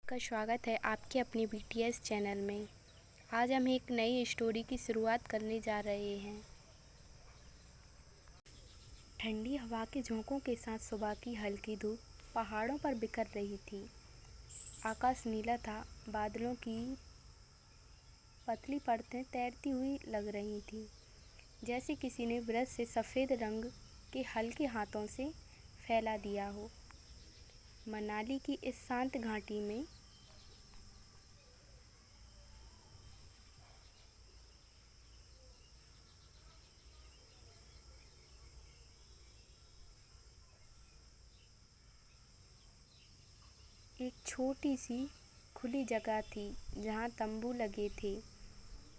का स्वागत है आपके अपने BTS चैनल में। आज हम एक नई स्टोरी की शुरुआत करने जा रहे हैं। ठंडी हवा के झोंकों के साथ सुबह की हल्की धूप पहाड़ों पर बिखर रही थी। आकाश नीला था, बादलों की पतली परतें तैरती हुई लग रही थी, जैसे किसी ने ब्रश से सफ़ेद रंग के हल्के हाथों से फैला दिया हो। मनाली की इस शांत घाटी में एक छोटी सी खुली जगह थी जहाँ तंबू लगे थे,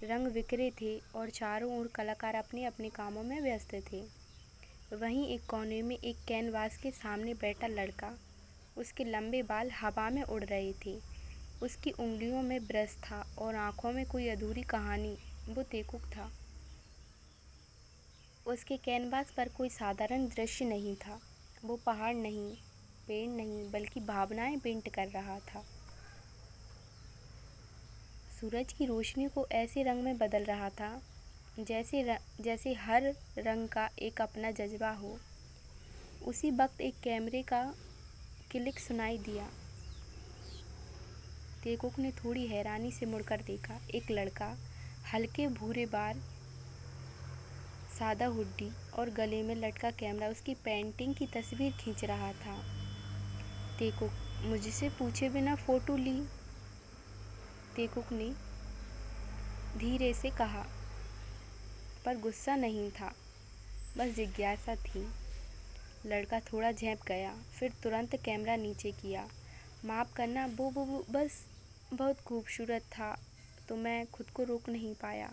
रंग बिखरे थे और चारों ओर कलाकार अपने अपने कामों में व्यस्त थे। वहीं एक कोने में एक कैनवास के सामने बैठा लड़का, उसके लंबे बाल हवा में उड़ रहे थे। उसकी उंगलियों में ब्रश था और आंखों में कोई अधूरी कहानी। वो तेकुक था। उसके कैनवास पर कोई साधारण दृश्य नहीं था। वो पहाड़ नहीं, पेड़ नहीं, बल्कि भावनाएं पेंट कर रहा था। सूरज की रोशनी को ऐसे रंग में बदल रहा था जैसे हर रंग का एक अपना जज्बा हो। उसी वक्त एक कैमरे का क्लिक सुनाई दिया। तेकुक ने थोड़ी हैरानी से मुड़कर देखा। एक लड़का, हल्के भूरे बाल, सादा हुड्डी और गले में लटका कैमरा उसकी पेंटिंग की तस्वीर खींच रहा था। तेकुक, मुझसे पूछे बिना फ़ोटो ली? तेकुक ने धीरे से कहा, पर गुस्सा नहीं था, बस जिज्ञासा थी। लड़का थोड़ा झेंप गया, फिर तुरंत कैमरा नीचे किया। माफ़ करना, वो बस बहुत खूबसूरत था तो मैं खुद को रोक नहीं पाया।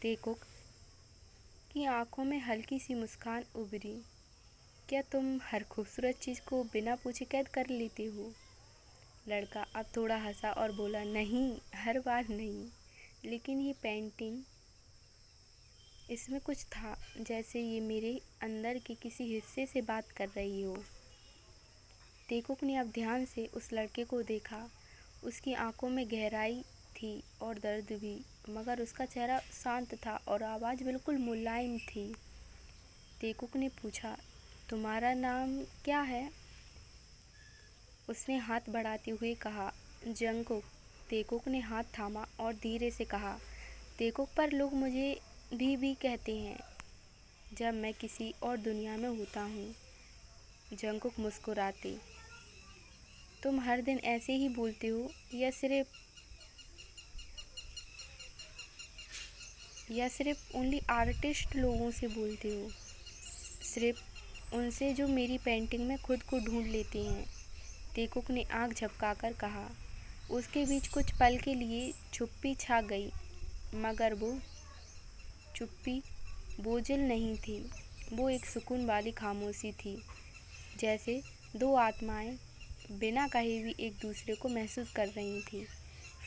तेकुक की आंखों में हल्की सी मुस्कान उभरी। क्या तुम हर खूबसूरत चीज़ को बिना पूछे कैद कर लेते हो? लड़का अब थोड़ा हंसा और बोला, नहीं, हर बार नहीं, लेकिन ये पेंटिंग, इसमें कुछ था, जैसे ये मेरे अंदर के किसी हिस्से से बात कर रही हो। तेकुक ने अब ध्यान से उस लड़के को देखा। उसकी आंखों में गहराई थी और दर्द भी, मगर उसका चेहरा शांत था और आवाज़ बिल्कुल मुलायम थी। तेकुक ने पूछा, तुम्हारा नाम क्या है? उसने हाथ बढ़ाते हुए कहा, जंगकुक। तेकुक ने हाथ थामा और धीरे से कहा, तेकुक, पर लोग मुझे भी कहते हैं जब मैं किसी और दुनिया में होता हूँ। जंगकुक मुस्कुराते, तुम हर दिन ऐसे ही बोलते हो या सिर्फ ओनली आर्टिस्ट लोगों से बोलते हो? सिर्फ उनसे जो मेरी पेंटिंग में खुद को ढूंढ लेते हैं। तेकुक ने आंख झपकाकर कहा। उसके बीच कुछ पल के लिए चुप्पी छा गई, मगर वो चुप्पी बोझिल नहीं थी। वो एक सुकून वाली खामोशी थी, जैसे दो आत्माएं बिना कहे भी एक दूसरे को महसूस कर रही थी।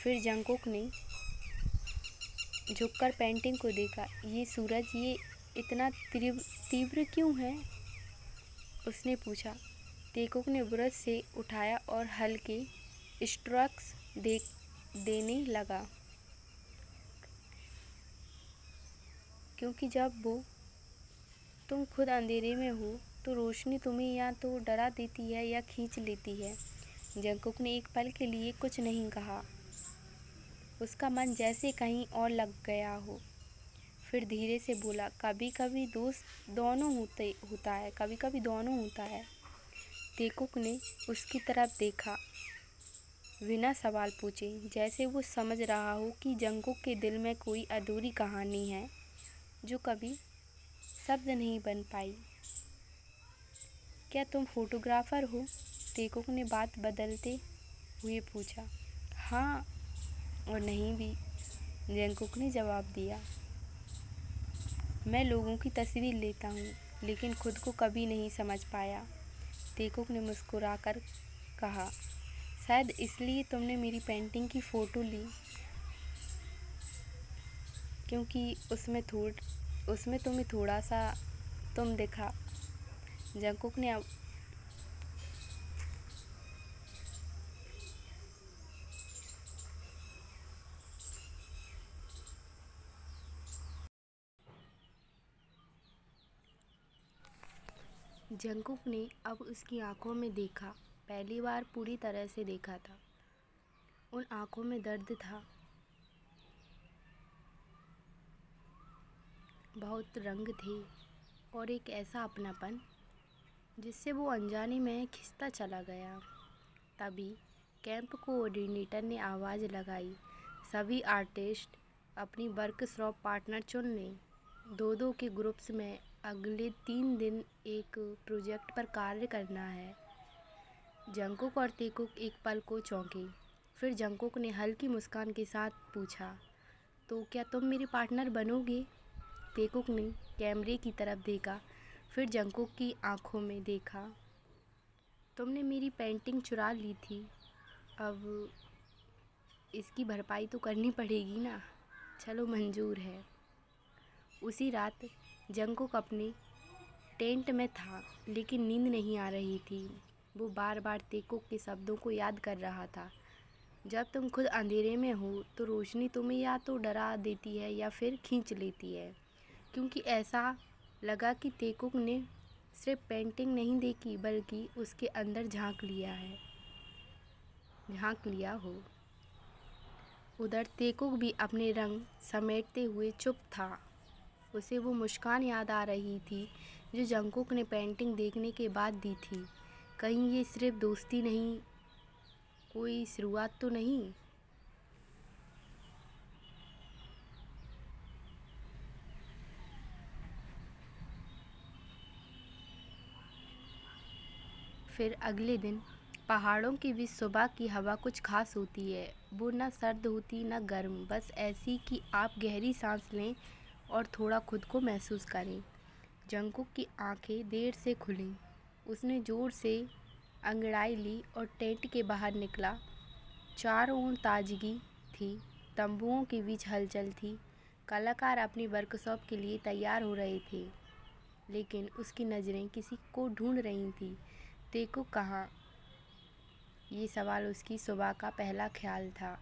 फिर जंगकुक ने झुककर पेंटिंग को देखा। ये सूरज, ये इतना तीव्र क्यों है? उसने पूछा। तेकुक ने ब्रश से उठाया और हल्के स्ट्रोक्स देने लगा, क्योंकि जब तुम खुद अंधेरे में हो तो रोशनी तुम्हें या तो डरा देती है या खींच लेती है। जंगकुक ने एक पल के लिए कुछ नहीं कहा। उसका मन जैसे कहीं और लग गया हो। फिर धीरे से बोला, कभी कभी दोस्त दोनों होता है, कभी कभी दोनों होता है। तेकुक ने उसकी तरफ देखा, बिना सवाल पूछे, जैसे वो समझ रहा हो कि जंगकुक के दिल में कोई अधूरी कहानी है जो कभी शब्द नहीं बन पाई। क्या तुम फोटोग्राफर हो? तेकुक ने बात बदलते हुए पूछा। हाँ और नहीं भी, जंगकुक ने जवाब दिया। मैं लोगों की तस्वीर लेता हूँ, लेकिन खुद को कभी नहीं समझ पाया। तेकुक ने मुस्कुराकर कहा, शायद इसलिए तुमने मेरी पेंटिंग की फ़ोटो ली, क्योंकि उसमें तुम्हें थोड़ा सा तुम दिखा। जंगकुक ने जंगकुक ने अब उसकी आंखों में देखा, पहली बार पूरी तरह से देखा था। उन आंखों में दर्द था, बहुत रंग थे और एक ऐसा अपनापन जिससे वो अनजाने में खिंचता चला गया। तभी कैंप कोऑर्डिनेटर ने आवाज़ लगाई, सभी आर्टिस्ट अपनी वर्कशॉप पार्टनर चुन लें। दो दो के ग्रुप्स में अगले 3 दिन एक प्रोजेक्ट पर कार्य करना है। जंगकुक और तेकुक एक पल को चौंके। फिर जंगकुक ने हल्की मुस्कान के साथ पूछा, तो क्या तुम मेरे पार्टनर बनोगे? तेकुक ने कैमरे की तरफ देखा, फिर जंगकुक की आंखों में देखा। तुमने मेरी पेंटिंग चुरा ली थी, अब इसकी भरपाई तो करनी पड़ेगी ना। चलो, मंजूर है। उसी रात जंगकुक अपने टेंट में था, लेकिन नींद नहीं आ रही थी। वो बार बार तेकुक के शब्दों को याद कर रहा था, जब तुम खुद अंधेरे में हो तो रोशनी तुम्हें या तो डरा देती है या फिर खींच लेती है। क्योंकि ऐसा लगा कि तेकुक ने सिर्फ पेंटिंग नहीं देखी, बल्कि उसके अंदर झांक लिया हो। उधर तेकुक भी अपने रंग समेटते हुए चुप था। उसे वो मुस्कान याद आ रही थी जो जंगकुक ने पेंटिंग देखने के बाद दी थी। कहीं ये सिर्फ दोस्ती नहीं, कोई शुरुआत तो नहीं। फिर अगले दिन पहाड़ों के बीच सुबह की हवा कुछ खास होती है। वो न सर्द होती न गर्म, बस ऐसी कि आप गहरी सांस लें और थोड़ा खुद को महसूस करें। जंगकुक की आंखें देर से खुलीं। उसने ज़ोर से अंगड़ाई ली और टेंट के बाहर निकला। चारों ओर ताजगी थी, तंबुओं के बीच हलचल थी। कलाकार अपनी वर्कशॉप के लिए तैयार हो रहे थे, लेकिन उसकी नज़रें किसी को ढूंढ रही थी। तेकुक कहाँ? ये सवाल उसकी सुबह का पहला ख्याल था।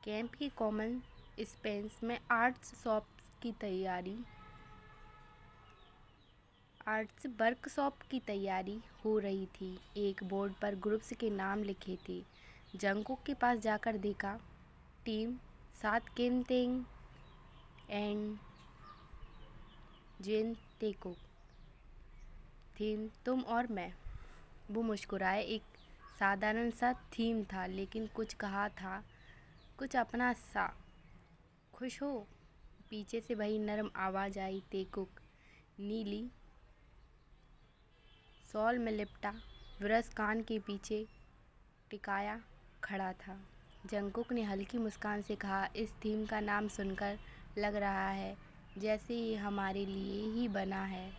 कैंप के कॉमन स्पेस में आर्ट्स वर्कशॉप की तैयारी हो रही थी। एक बोर्ड पर ग्रुप्स के नाम लिखे थे। जंगकुक के पास जाकर देखा, टीम 7 किम तेंग एंड जिन तेकुक, थीम तुम और मैं। वो मुस्कुराए। एक साधारण सा थीम था, लेकिन कुछ कहा था, कुछ अपना सा। खुश हो? पीछे से वही नरम आवाज़ आई। तेकुक नीली शॉल में लिपटा, ब्रश कान के पीछे टिकाया खड़ा था। जंगकुक ने हल्की मुस्कान से कहा, इस थीम का नाम सुनकर लग रहा है जैसे ये हमारे लिए ही बना है।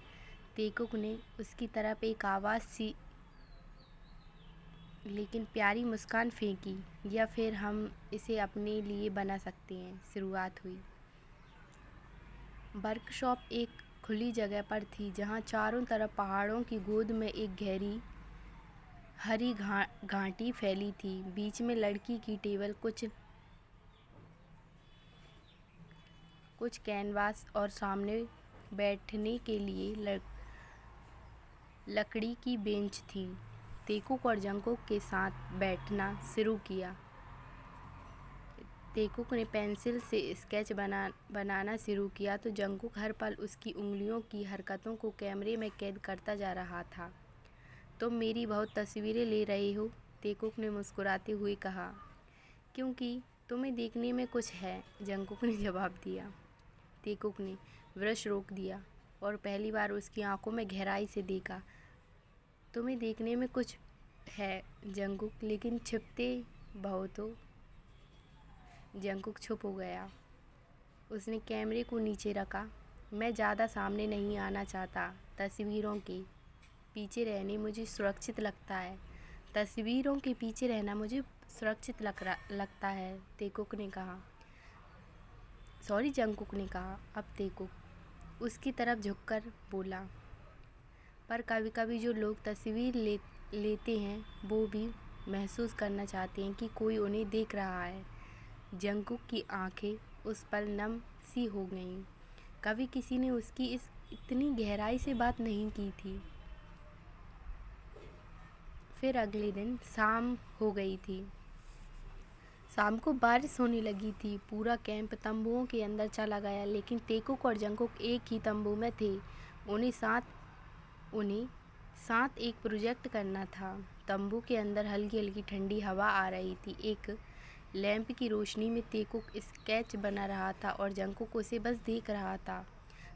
तेकुक ने उसकी तरफ एक आवाज़ सी लेकिन प्यारी मुस्कान फेंकी, या फिर हम इसे अपने लिए बना सकते हैं। शुरुआत हुई। वर्कशॉप एक खुली जगह पर थी, जहाँ चारों तरफ पहाड़ों की गोद में एक गहरी हरी घाटी फैली थी। बीच में लड़की की टेबल, कुछ कैनवास और सामने बैठने के लिए लकड़ी की बेंच थी। तेकुक और जंगकुक के साथ बैठना शुरू किया। तेकुक ने पेंसिल से स्केच बनाना शुरू किया तो जंगकुक हर पल उसकी उंगलियों की हरकतों को कैमरे में कैद करता जा रहा था। तुम मेरी बहुत तस्वीरें ले रहे हो, तेकुक ने मुस्कुराते हुए कहा। क्योंकि तुम्हें देखने में कुछ है, जंगकुक ने जवाब दिया। तेकुक ने ब्रश रोक दिया और पहली बार उसकी आंखों में गहराई से देखा। तुम्हें देखने में कुछ है जंगकुक, लेकिन छिपते बहुत हो। जंगकुक चुप हो गया। उसने कैमरे को नीचे रखा। मैं ज़्यादा सामने नहीं आना चाहता। तस्वीरों के पीछे रहने मुझे सुरक्षित लगता है। तस्वीरों के पीछे रहना मुझे सुरक्षित लगता है, तेकुक ने कहा। सॉरी, जंगकुक ने कहा। अब तेकुक उसकी तरफ झुककर बोला, पर कभी कभी जो लोग तस्वीर लेते हैं वो भी महसूस करना चाहते हैं कि कोई उन्हें देख रहा है। जंगकुक की आंखें उस पल नम सी हो गईं। कभी किसी ने उसकी इस इतनी गहराई से बात नहीं की थी। फिर अगले दिन शाम हो गई थी। शाम को बारिश होने लगी थी। पूरा कैंप तंबुओं के अंदर चला गया, लेकिन तेकुक और जंकुक एक ही तंबू में थे। उन्हें साथ एक प्रोजेक्ट करना था। तंबू के अंदर हल्की हल्की ठंडी हवा आ रही थी। एक लैंप की रोशनी में तेकुक स्केच बना रहा था और जंकुक उसे बस देख रहा था।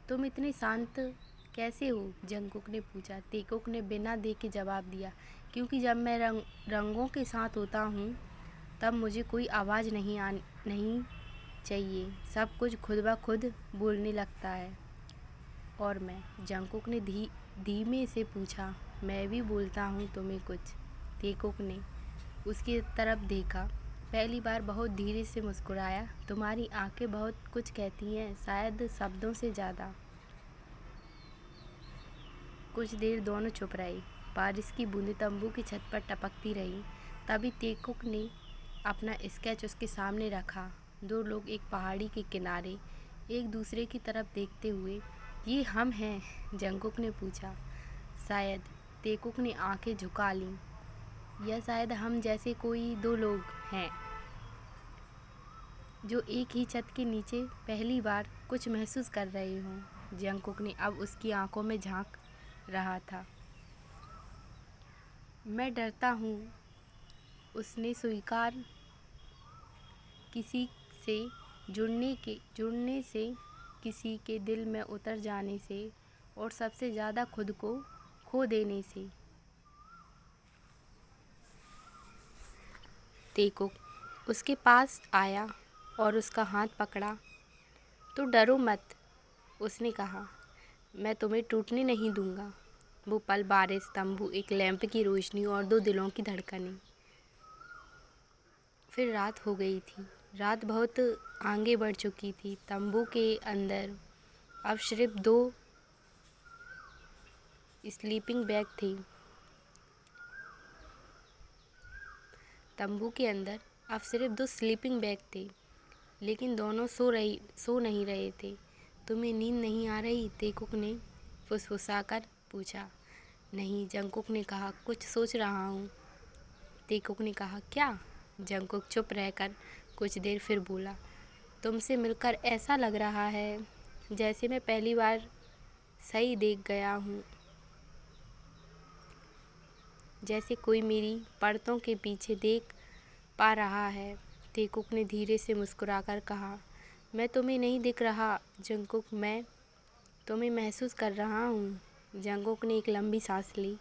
तुम इतने शांत कैसे हो? जंकुक ने पूछा। तेकुक ने बिना देखे जवाब दिया, क्योंकि जब मैं रंगों के साथ होता हूँ तब मुझे कोई आवाज़ नहीं चाहिए। सब कुछ खुद ब खुद बोलने लगता है। और मैं? जंकुक ने धीमे से पूछा। मैं भी बोलता हूँ तुम्हें कुछ। तेकुक ने उसकी तरफ देखा, पहली बार बहुत धीरे से मुस्कुराया। तुम्हारी आंखें बहुत कुछ कहती हैं, शायद शब्दों से ज़्यादा। कुछ देर दोनों चुप रहे। बारिश की बूंदें तंबू की छत पर टपकती रही। तभी तेकुक ने अपना स्केच उसके सामने रखा। दो लोग एक पहाड़ी के किनारे एक दूसरे की तरफ देखते हुए। ये हम हैं? जंकुक ने पूछा। शायद। तेकुक ने आंखें झुका लीं। या शायद हम जैसे कोई दो लोग हैं जो एक ही छत के नीचे पहली बार कुछ महसूस कर रहे हों। जंकुक ने अब उसकी आंखों में झांक रहा था। मैं डरता हूँ, उसने स्वीकार। किसी से जुड़ने से, किसी के दिल में उतर जाने से, और सबसे ज़्यादा खुद को खो देने से। तेकुक उसके पास आया और उसका हाथ पकड़ा। तो डरो मत, उसने कहा। मैं तुम्हें टूटने नहीं दूंगा। वो पल, बारिश, तंबू, एक लैंप की रोशनी और दो दिलों की धड़कनें। फिर रात हो गई थी। रात बहुत आगे बढ़ चुकी थी। तंबू के अंदर अब सिर्फ दो स्लीपिंग बैग थे। तंबू के अंदर अब सिर्फ दो स्लीपिंग बैग थे, लेकिन दोनों सो नहीं रहे थे। तुम्हें नींद नहीं आ रही? तेकुक ने फुसफुसाकर पूछा। नहीं, जंकुक ने कहा। कुछ सोच रहा हूँ। तेकुक ने कहा। क्या? जंकुक चुप रहकर कुछ देर फिर बोला। तुमसे मिलकर ऐसा लग रहा है जैसे मैं पहली बार सही देख गया हूँ, जैसे कोई मेरी परतों के पीछे देख पा रहा है। तेकुक ने धीरे से मुस्कुराकर कहा। मैं तुम्हें नहीं दिख रहा जंकुक, मैं तुम्हें महसूस कर रहा हूँ। जंकुक ने एक लंबी सांस ली,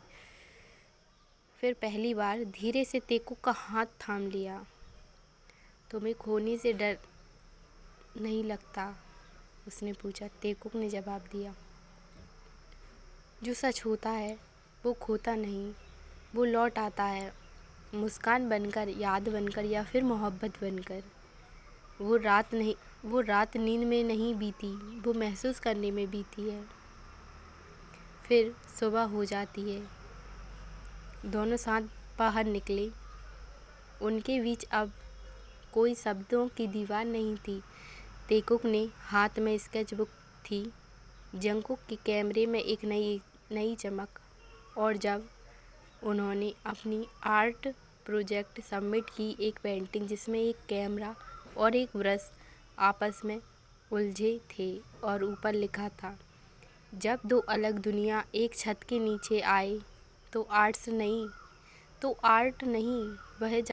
फिर पहली बार धीरे से तेकुक का हाथ थाम लिया। तुम्हें खोने से डर नहीं लगता? उसने पूछा। तेकुक ने जवाब दिया। जो सच होता है वो खोता नहीं, वो लौट आता है, मुस्कान बनकर, याद बनकर, या फिर मोहब्बत बनकर। वो रात नींद में नहीं बीती, वो महसूस करने में बीती है। फिर सुबह हो जाती है। दोनों साथ बाहर निकले। उनके बीच अब कोई शब्दों की दीवार नहीं थी। तेकुक ने हाथ में स्केचबुक थी, जंकुक के कैमरे में एक नई चमक। और जब उन्होंने अपनी आर्ट प्रोजेक्ट सबमिट की, एक पेंटिंग जिसमें एक कैमरा और एक ब्रश आपस में उलझे थे और ऊपर लिखा था, जब दो अलग दुनिया एक छत के नीचे आए तो आर्ट नहीं, वह